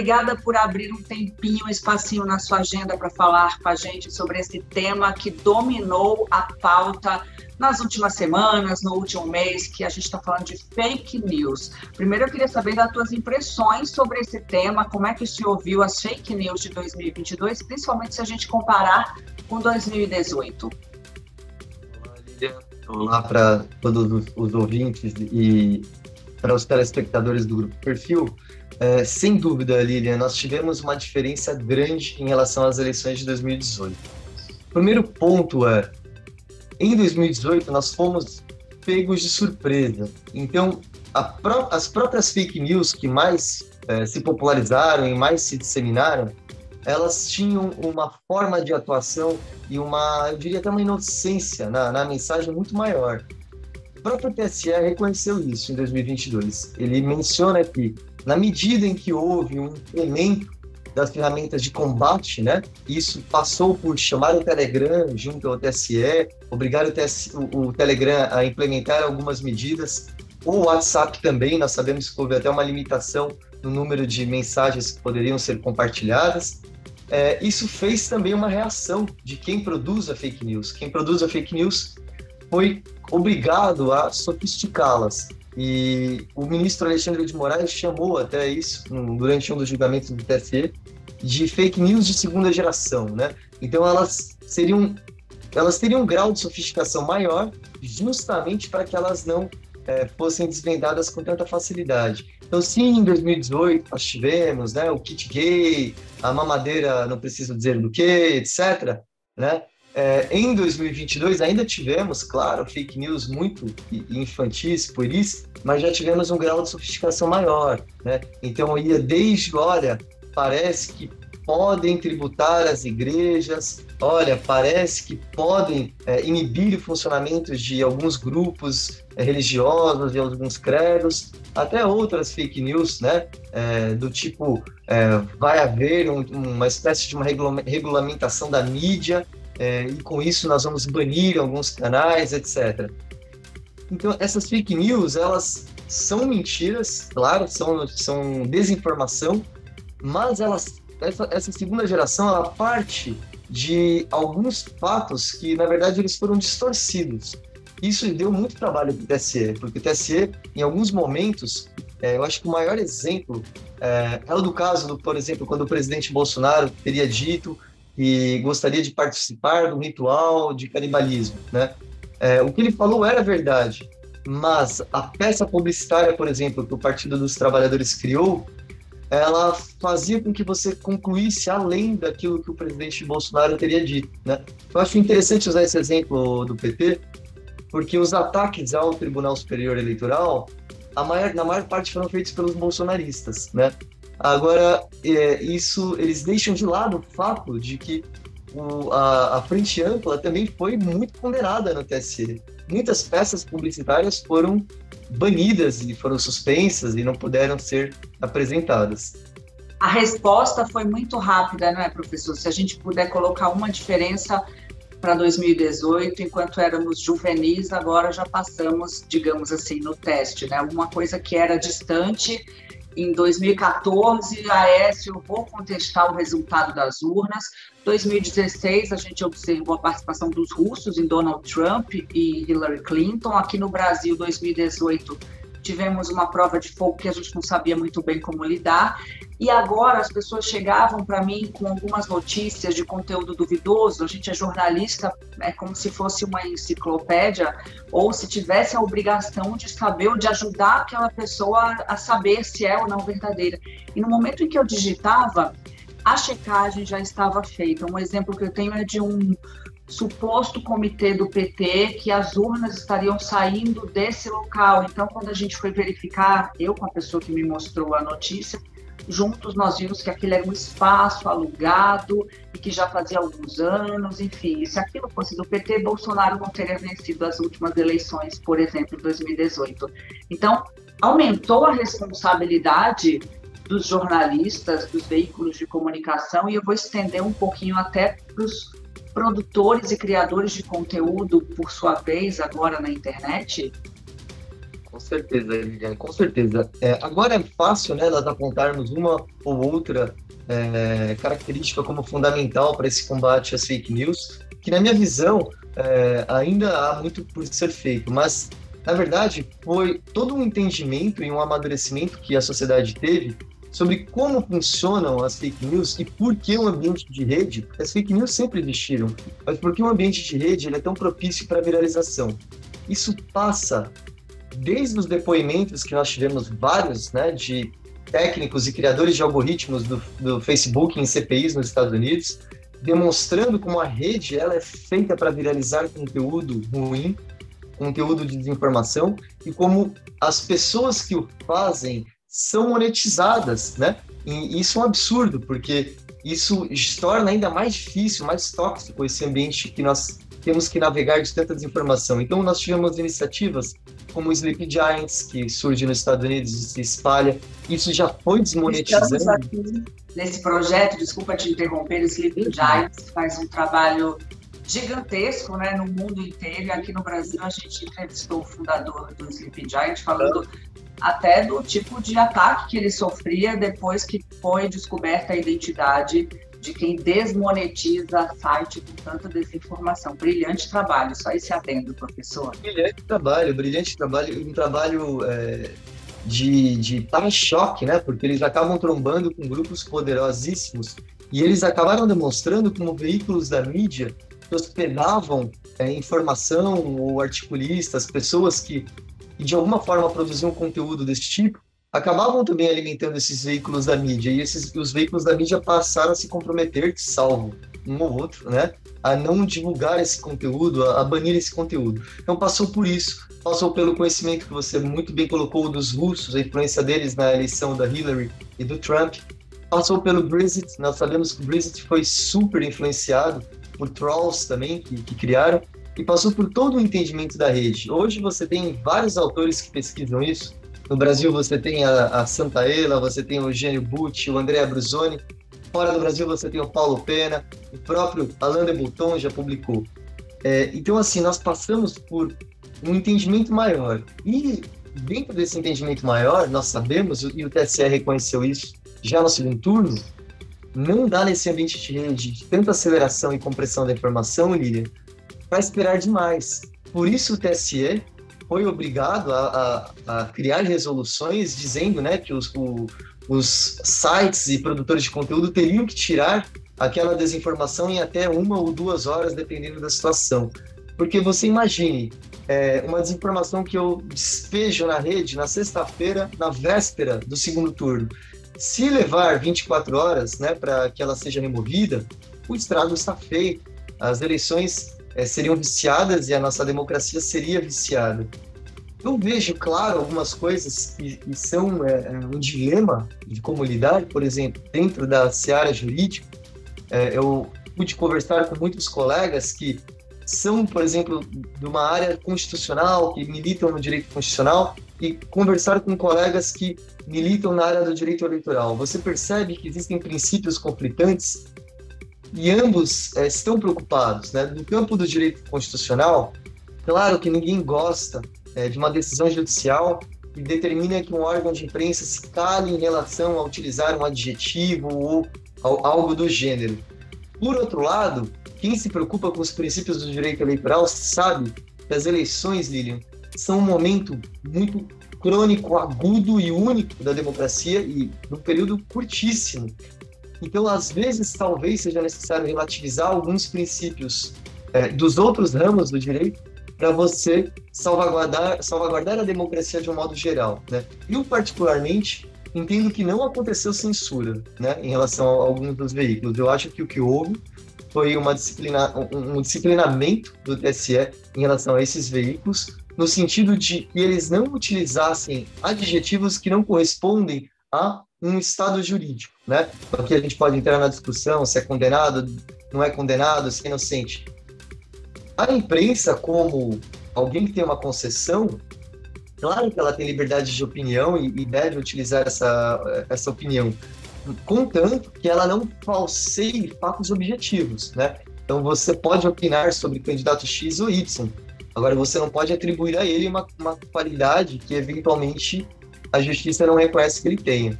obrigada por abrir um tempinho, um espacinho na sua agenda para falar com a gente sobre esse tema que dominou a pauta nas últimas semanas, no último mês, que a gente está falando de fake news. Primeiro, eu queria saber das tuas impressões sobre esse tema, como é que o senhor viu as fake news de 2022, principalmente se a gente comparar com 2018. Olá, Lídia. Olá para todos os ouvintes e para os telespectadores do Grupo Perfil. Sem dúvida, Lilian, nós tivemos uma diferença grande em relação às eleições de 2018. O primeiro ponto em 2018, nós fomos pegos de surpresa. Então, as próprias fake news que mais se popularizaram e mais se disseminaram, elas tinham uma forma de atuação e eu diria até uma inocência na mensagem muito maior. O próprio TSE reconheceu isso em 2022. Ele menciona que, na medida em que houve um incremento das ferramentas de combate, né, isso passou por chamar o Telegram junto ao TSE, obrigar o Telegram a implementar algumas medidas, o WhatsApp também, nós sabemos que houve até uma limitação no número de mensagens que poderiam ser compartilhadas. Isso fez também uma reação de quem produz a fake news. Quem produz a fake news foi obrigado a sofisticá-las. E o ministro Alexandre de Moraes chamou até isso, durante um dos julgamentos do TSE, de fake news de segunda geração, né? Então elas teriam um grau de sofisticação maior, justamente para que elas não fossem desvendadas com tanta facilidade. Então, sim, em 2018 nós tivemos, né, o kit gay, a mamadeira não preciso dizer do que, etc., né? Em 2022 ainda tivemos, claro, fake news muito infantis, pueris, mas já tivemos um grau de sofisticação maior, né? Então ia desde, olha, parece que podem tributar as igrejas, olha, parece que podem inibir o funcionamento de alguns grupos religiosos, de alguns credos, até outras fake news, né? Do tipo, vai haver uma espécie de uma regulamentação da mídia, e com isso nós vamos banir alguns canais, etc. Então, essas fake news, elas são mentiras, claro, são desinformação, mas essa segunda geração, ela parte de alguns fatos que, na verdade, eles foram distorcidos. Isso deu muito trabalho para o TSE, porque o TSE, em alguns momentos, eu acho que o maior exemplo é o do caso, por exemplo, quando o presidente Bolsonaro teria dito que gostaria de participar do ritual de canibalismo, né? O que ele falou era verdade, mas a peça publicitária, por exemplo, que o Partido dos Trabalhadores criou, ela fazia com que você concluísse além daquilo que o presidente Bolsonaro teria dito, né? Eu acho interessante usar esse exemplo do PT, porque os ataques ao Tribunal Superior Eleitoral, na maior parte foram feitos pelos bolsonaristas, né? Agora, eles deixam de lado o fato de que a Frente Ampla também foi muito condenada no TSE. Muitas peças publicitárias foram banidas e foram suspensas e não puderam ser apresentadas. A resposta foi muito rápida, não é, professor? Se a gente puder colocar uma diferença para 2018, enquanto éramos juvenis, agora já passamos, digamos assim, no teste, né? Alguma coisa que era distante. Em 2014, Aécio, eu vou contestar o resultado das urnas. 2016, a gente observou a participação dos russos em Donald Trump e Hillary Clinton. Aqui no Brasil, 2018, tivemos uma prova de fogo que a gente não sabia muito bem como lidar. E agora as pessoas chegavam para mim com algumas notícias de conteúdo duvidoso. A gente é jornalista, é como se fosse uma enciclopédia, ou se tivesse a obrigação de saber ou de ajudar aquela pessoa a saber se é ou não verdadeira. E no momento em que eu digitava, a checagem já estava feita. Um exemplo que eu tenho é de um suposto comitê do PT que as urnas estariam saindo desse local. Então, quando a gente foi verificar, eu com a pessoa que me mostrou a notícia, juntos nós vimos que aquele era um espaço alugado e que já fazia alguns anos, enfim. E se aquilo fosse do PT, Bolsonaro não teria vencido as últimas eleições, por exemplo, em 2018. Então, aumentou a responsabilidade dos jornalistas, dos veículos de comunicação, e eu vou estender um pouquinho até para os produtores e criadores de conteúdo, por sua vez, agora na internet. Com certeza, Liliane, com certeza. Agora é fácil, né, nós apontarmos uma ou outra característica como fundamental para esse combate às fake news, que na minha visão ainda há muito por ser feito, mas na verdade foi todo um entendimento e um amadurecimento que a sociedade teve sobre como funcionam as fake news e por que o ambiente de rede, porque as fake news sempre existiram, mas por que o ambiente de rede ele é tão propício para a viralização. Isso passa desde os depoimentos que nós tivemos vários, né, de técnicos e criadores de algoritmos do Facebook em CPIs nos Estados Unidos, demonstrando como a rede ela é feita para viralizar conteúdo ruim, conteúdo de desinformação, e como as pessoas que o fazem são monetizadas, né? E isso é um absurdo, porque isso torna ainda mais difícil, mais tóxico esse ambiente que nós temos que navegar de tanta desinformação. Então, nós tivemos iniciativas como o Sleep Giants, que surge nos Estados Unidos e se espalha. Isso já foi desmonetizando. Estamos aqui nesse projeto, desculpa te interromper, o Sleep Giants faz um trabalho gigantesco, né, no mundo inteiro. E aqui no Brasil, a gente entrevistou o fundador do Sleep Giants, falando até do tipo de ataque que ele sofria depois que foi descoberta a identidade de quem desmonetiza site com tanta desinformação. Brilhante trabalho, só esse adendo, professor. Brilhante trabalho, um trabalho de para-choque, né? Porque eles acabam trombando com grupos poderosíssimos e eles acabaram demonstrando como veículos da mídia que hospedavam informação ou articulistas, pessoas que de alguma forma produziam conteúdo desse tipo, acabavam também alimentando esses veículos da mídia, e os veículos da mídia passaram a se comprometer, salvo um ou outro, né, a não divulgar esse conteúdo, a banir esse conteúdo. Então passou por isso, passou pelo conhecimento que você muito bem colocou dos russos, a influência deles na eleição da Hillary e do Trump, passou pelo Brexit, nós sabemos que o Brexit foi super influenciado por trolls também, que criaram, e passou por todo o entendimento da rede. Hoje você tem vários autores que pesquisam isso. No Brasil você tem a Santaella, você tem o Eugênio Butti, o André Abruzoni. Fora do Brasil você tem o Paulo Pena, o próprio Alain de Botton já publicou. Então, assim, nós passamos por um entendimento maior. E dentro desse entendimento maior, nós sabemos, e o TSE reconheceu isso já no segundo turno, não dá nesse ambiente de rede de tanta aceleração e compressão da informação, Lilian, para esperar demais. Por isso o TSE foi obrigado a criar resoluções dizendo, né, que os sites e produtores de conteúdo teriam que tirar aquela desinformação em até 1 ou 2 horas, dependendo da situação. Porque você imagine uma desinformação que eu despejo na rede na sexta-feira, na véspera do segundo turno. Se levar 24 horas, né, para que ela seja removida, o estrago está feito. As eleições seriam viciadas e a nossa democracia seria viciada. Eu vejo, claro, algumas coisas que são um dilema de como lidar, por exemplo, dentro da seara jurídica. Eu pude conversar com muitos colegas que são, por exemplo, de uma área constitucional, que militam no direito constitucional, e conversar com colegas que militam na área do direito eleitoral. Você percebe que existem princípios conflitantes e ambos estão preocupados, né? No campo do direito constitucional, claro que ninguém gosta de uma decisão judicial que determina que um órgão de imprensa se cale em relação a utilizar um adjetivo ou algo do gênero. Por outro lado, quem se preocupa com os princípios do direito eleitoral sabe que as eleições, Lilian, são um momento muito crônico, agudo e único da democracia e num período curtíssimo. Então, às vezes, talvez seja necessário relativizar alguns princípios dos outros ramos do direito para você salvaguardar a democracia de um modo geral, né? Eu, particularmente, entendo que não aconteceu censura, né, em relação a alguns dos veículos. Eu acho que o que houve foi um disciplinamento do TSE em relação a esses veículos, no sentido de que eles não utilizassem adjetivos que não correspondem a um estado jurídico, né? Aqui a gente pode entrar na discussão se é condenado, não é condenado, se é inocente. A imprensa, como alguém que tem uma concessão, claro que ela tem liberdade de opinião e deve utilizar essa opinião, contanto que ela não falseie fatos objetivos, né? Então você pode opinar sobre candidato X ou Y, Agora, você não pode atribuir a ele uma qualidade que, eventualmente, a justiça não reconhece que ele tenha.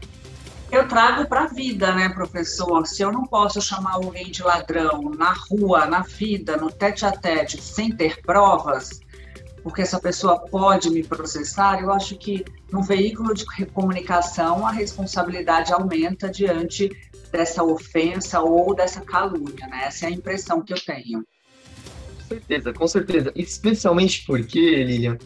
Eu trago para a vida, né, professor? Se eu não posso chamar alguém de ladrão na rua, na vida, no tete-a-tete, sem ter provas, porque essa pessoa pode me processar, eu acho que no veículo de comunicação a responsabilidade aumenta diante dessa ofensa ou dessa calúnia, né? Essa é a impressão que eu tenho. Com certeza, com certeza. Especialmente porque, Lilian,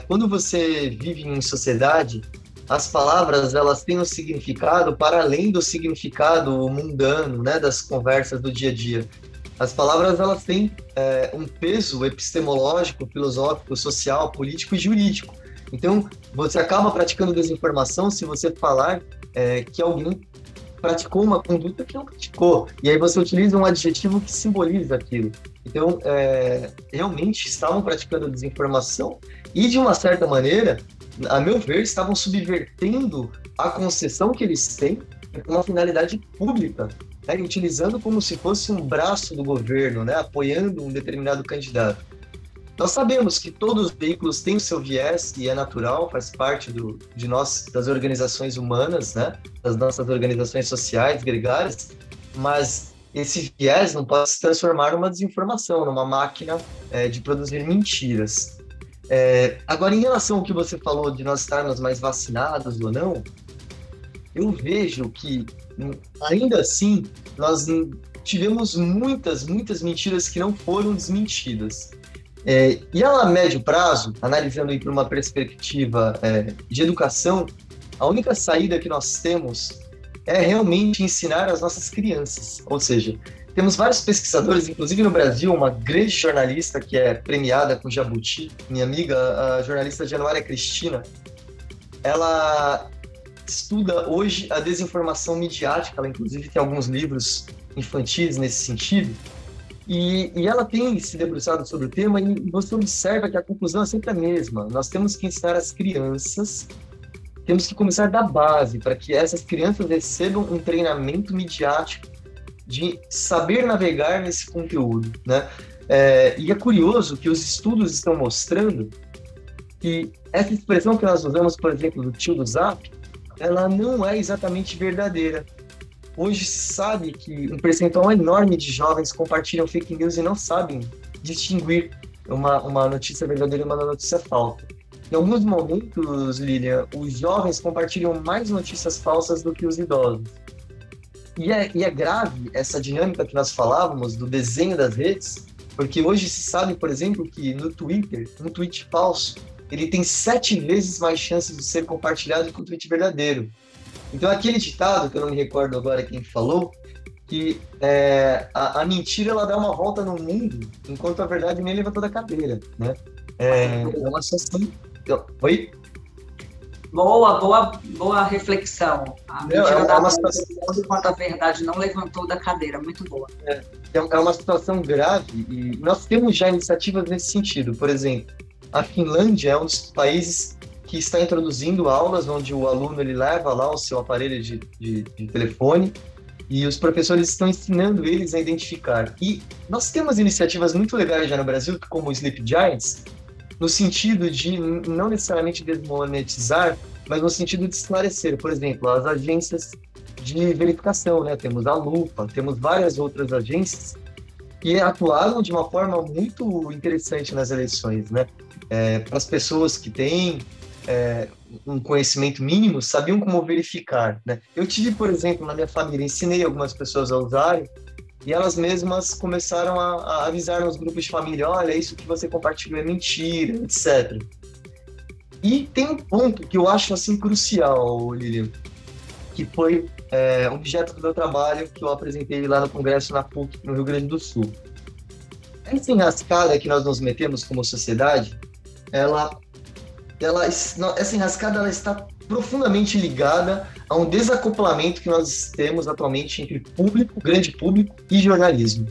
quando você vive em sociedade, as palavras elas têm um significado para além do significado mundano, né, das conversas do dia a dia. As palavras elas têm um peso epistemológico, filosófico, social, político e jurídico. Então, você acaba praticando desinformação se você falar que alguém praticou uma conduta que não praticou. E aí você utiliza um adjetivo que simboliza aquilo. Então, realmente estavam praticando desinformação e, de uma certa maneira, a meu ver, estavam subvertendo a concessão que eles têm com uma finalidade pública, né, utilizando como se fosse um braço do governo, né, apoiando um determinado candidato. Nós sabemos que todos os veículos têm o seu viés e é natural, faz parte de nós, das organizações humanas, né, das nossas organizações sociais, gregárias, mas esse viés não pode se transformar numa desinformação, numa máquina de produzir mentiras. Agora, em relação ao que você falou de nós estarmos mais vacinados ou não, eu vejo que, ainda assim, nós tivemos muitas mentiras que não foram desmentidas. E a médio prazo, analisando aí por uma perspectiva de educação, a única saída que nós temos é realmente ensinar as nossas crianças. Ou seja, temos vários pesquisadores, inclusive no Brasil, uma grande jornalista que é premiada com Jabuti, minha amiga, a jornalista Januária Cristina, ela estuda hoje a desinformação midiática, ela inclusive tem alguns livros infantis nesse sentido, e ela tem se debruçado sobre o tema e você observa que a conclusão é sempre a mesma. Nós temos que ensinar as crianças, temos que começar da base, para que essas crianças recebam um treinamento midiático de saber navegar nesse conteúdo, né? E é curioso que os estudos estão mostrando que essa expressão que nós usamos, por exemplo, do tio do Zap, ela não é exatamente verdadeira. Hoje se sabe que um percentual enorme de jovens compartilham fake news e não sabem distinguir uma notícia verdadeira de uma notícia falsa. Em alguns momentos, Lilian, os jovens compartilham mais notícias falsas do que os idosos. E é grave essa dinâmica que nós falávamos do desenho das redes, porque hoje se sabe, por exemplo, que no Twitter, um tweet falso, ele tem 7 vezes mais chances de ser compartilhado que um tweet verdadeiro. Então, aquele ditado, que eu não me recordo agora quem falou, que a mentira ela dá uma volta no mundo, enquanto a verdade nem levantou da cadeira, né? É uma situação... Oi? Boa reflexão. A mentira dá uma situação... enquanto a verdade não levantou da cadeira. Muito boa. É uma situação grave e nós temos já iniciativas nesse sentido. Por exemplo, a Finlândia é um dos países que está introduzindo aulas onde o aluno ele leva lá o seu aparelho de telefone e os professores estão ensinando eles a identificar. E nós temos iniciativas muito legais já no Brasil, como o Sleep Giants, no sentido de não necessariamente desmonetizar, mas no sentido de esclarecer. Por exemplo, as agências de verificação, né? Temos a Lupa, temos várias outras agências que atuaram de uma forma muito interessante nas eleições, né? Para as pessoas que têm um conhecimento mínimo, sabiam como verificar, né? Eu tive, por exemplo, na minha família, ensinei algumas pessoas a usarem e elas mesmas começaram a avisar nos grupos de família, olha, isso que você compartilhou é mentira, etc. E tem um ponto que eu acho assim crucial, Lilian, que foi objeto do meu trabalho que eu apresentei lá no Congresso na PUC, no Rio Grande do Sul. Essa enrascada que nós nos metemos como sociedade, essa enrascada ela está profundamente ligada a um desacoplamento que nós temos atualmente entre público, grande público e jornalismo.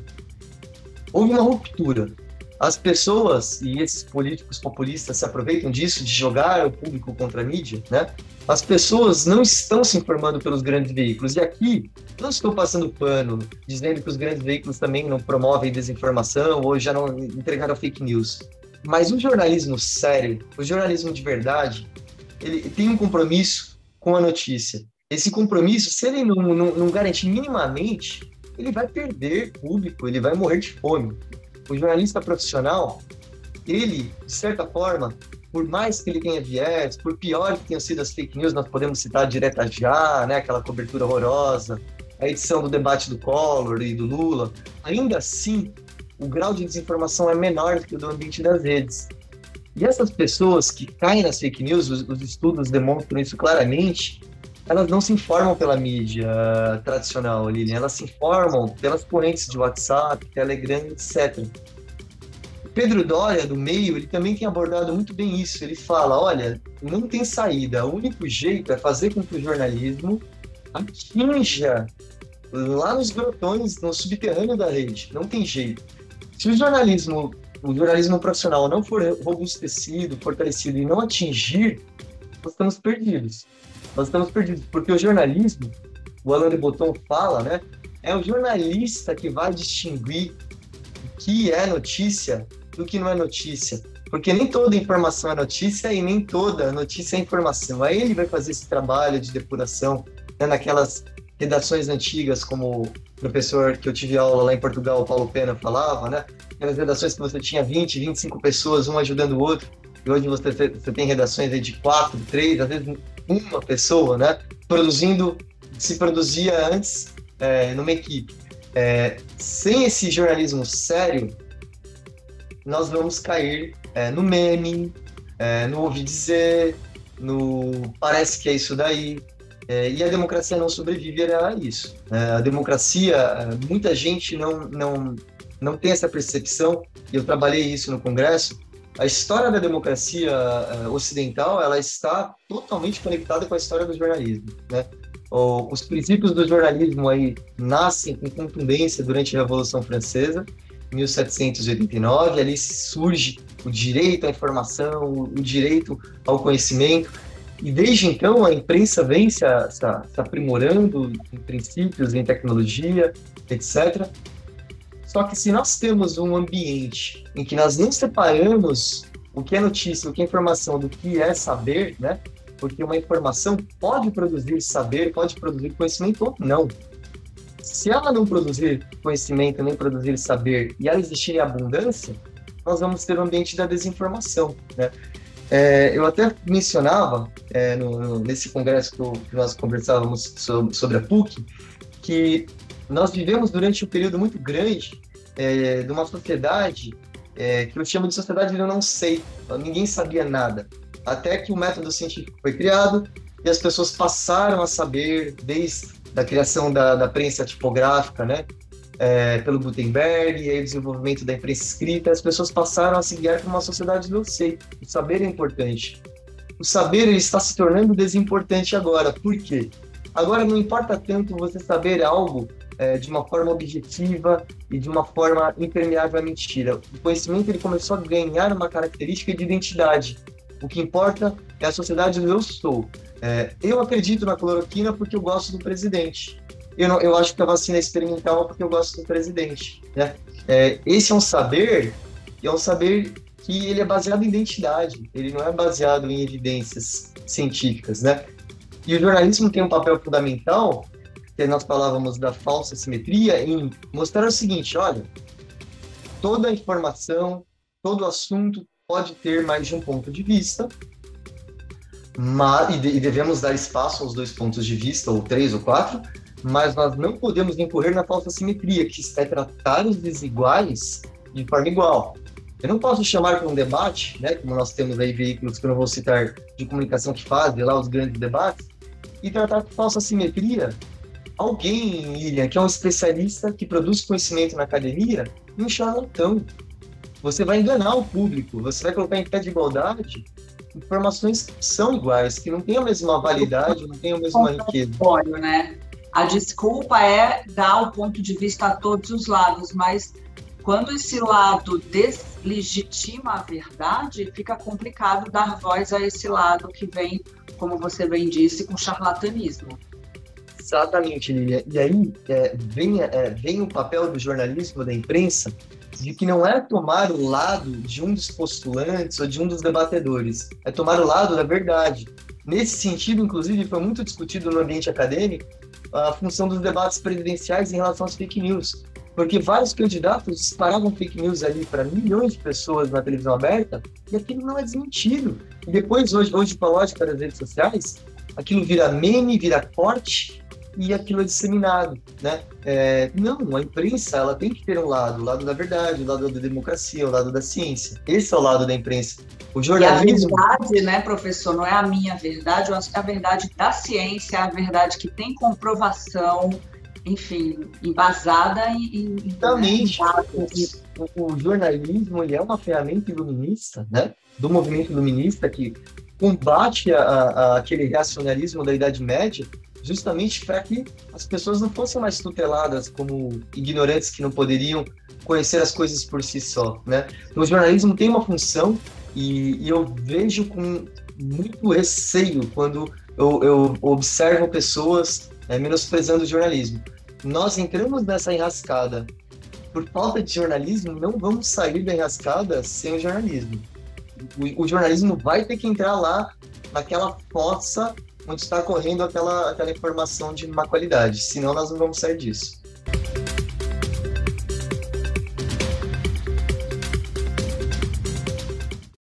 Houve uma ruptura. As pessoas e esses políticos populistas se aproveitam disso, de jogar o público contra a mídia, né? As pessoas não estão se informando pelos grandes veículos. E aqui, não estou passando pano, dizendo que os grandes veículos também não promovem desinformação ou já não entregaram fake news. Mas o jornalismo sério, o jornalismo de verdade, ele tem um compromisso com a notícia. Esse compromisso, se ele não garantir minimamente, ele vai perder público, ele vai morrer de fome. O jornalista profissional, ele, de certa forma, por mais que ele tenha viés, por pior que tenham sido as fake news, nós podemos citar a Direta Já, né, aquela cobertura horrorosa, a edição do debate do Collor e do Lula, ainda assim, o grau de desinformação é menor do que o do ambiente das redes. E essas pessoas que caem nas fake news, os estudos demonstram isso claramente, elas não se informam pela mídia tradicional, Lilian, elas se informam pelas correntes de WhatsApp, Telegram, etc. O Pedro Doria, do Meio, ele também tem abordado muito bem isso. Ele fala, olha, não tem saída, o único jeito é fazer com que o jornalismo atinja lá nos grotões, no subterrâneo da rede. Não tem jeito. Se o jornalismo profissional não for robustecido, fortalecido e não atingir, nós estamos perdidos. Nós estamos perdidos, porque o jornalismo, o Alain de Botton fala, né, é o jornalista que vai distinguir o que é notícia do que não é notícia. Porque nem toda informação é notícia e nem toda notícia é informação. Aí ele vai fazer esse trabalho de depuração, né, naquelas redações antigas, como o professor que eu tive aula lá em Portugal, o Paulo Pena, falava, né? Aquelas redações que você tinha 20, 25 pessoas, um ajudando o outro, e hoje você tem redações aí de 4, 3, às vezes uma pessoa, né? Se produzia antes numa equipe. Sem esse jornalismo sério, nós vamos cair no meme, no ouvir dizer, no parece que é isso daí. E a democracia não sobreviverá a isso. A democracia, muita gente não tem essa percepção, e eu trabalhei isso no Congresso. A história da democracia ocidental, ela está totalmente conectada com a história do jornalismo, né? Os princípios do jornalismo aí nascem com contundência durante a Revolução Francesa, 1789, ali surge o direito à informação, o direito ao conhecimento, e desde então a imprensa vem se aprimorando em princípios, em tecnologia, etc. Só que se nós temos um ambiente em que nós não separamos o que é notícia, o que é informação do que é saber, né? Porque uma informação pode produzir saber, pode produzir conhecimento ou não. Se ela não produzir conhecimento, nem produzir saber, e ela existir em abundância, nós vamos ter um ambiente da desinformação, né? Eu até mencionava, nesse congresso que nós conversávamos sobre a PUC, que nós vivemos durante um período muito grande de uma sociedade que eu chamo de sociedade do não sei. Ninguém sabia nada. Até que o método científico foi criado e as pessoas passaram a saber, desde a criação da prensa tipográfica, né? Pelo Gutenberg, e aí o desenvolvimento da imprensa escrita, as pessoas passaram a se guiar para uma sociedade do eu sei. O saber é importante. O saber ele está se tornando desimportante agora. Por quê? Agora não importa tanto você saber algo de uma forma objetiva e de uma forma impermeável à mentira. O conhecimento ele começou a ganhar uma característica de identidade. O que importa é a sociedade do eu sou. Eu acredito na cloroquina porque eu gosto do presidente. Eu acho que a vacina é experimental porque eu gosto do presidente, né? Esse é um saber que ele é baseado em identidade, ele não é baseado em evidências científicas, né? E o jornalismo tem um papel fundamental, que nós falávamos da falsa simetria, em mostrar o seguinte, olha, toda informação, todo assunto pode ter mais de um ponto de vista, e devemos dar espaço aos dois pontos de vista, ou 3 ou 4, mas nós não podemos incorrer na falsa simetria, que é tratar os desiguais de forma igual. Eu não posso chamar para um debate, né, como nós temos aí veículos que eu não vou citar de comunicação que fazem lá os grandes debates, e tratar com falsa simetria alguém, Lilian, que é um especialista que produz conhecimento na academia, e um charlatão. Você vai enganar o público, você vai colocar em pé de igualdade informações que são iguais, que não têm a mesma validade, não têm a mesma riqueza. Né? A desculpa é dar o ponto de vista a todos os lados, mas quando esse lado deslegitima a verdade, fica complicado dar voz a esse lado que vem, como você bem disse, com charlatanismo. Exatamente, Lilian. E aí vem o papel do jornalismo, da imprensa, de que não é tomar o lado de um dos postulantes ou de um dos debatedores, é tomar o lado da verdade. Nesse sentido, inclusive, foi muito discutido no ambiente acadêmico a função dos debates presidenciais em relação às fake news, porque vários candidatos disparavam fake news ali para milhões de pessoas na televisão aberta e aquilo não é desmentido. E depois, hoje com a lógica das redes sociais, aquilo vira meme, vira corte e aquilo é disseminado, né? Não, a imprensa ela tem que ter um lado, o lado da verdade, o lado da democracia, o lado da ciência. Esse é o lado da imprensa. O jornalismo... E a verdade, né, professor, não é a minha verdade, eu acho que é a verdade da ciência, a verdade que tem comprovação, enfim, embasada em Exatamente. O jornalismo ele é uma ferramenta iluminista, né, do movimento iluminista que combate aquele racionalismo da Idade Média, justamente para que as pessoas não fossem mais tuteladas como ignorantes que não poderiam conhecer as coisas por si só, né? Então, o jornalismo tem uma função e eu vejo com muito receio quando eu observo pessoas menosprezando o jornalismo. Nós entramos nessa enrascada por falta de jornalismo, não vamos sair da enrascada sem o jornalismo. O jornalismo vai ter que entrar lá naquela fossa onde está correndo aquela informação de má qualidade, senão nós não vamos sair disso.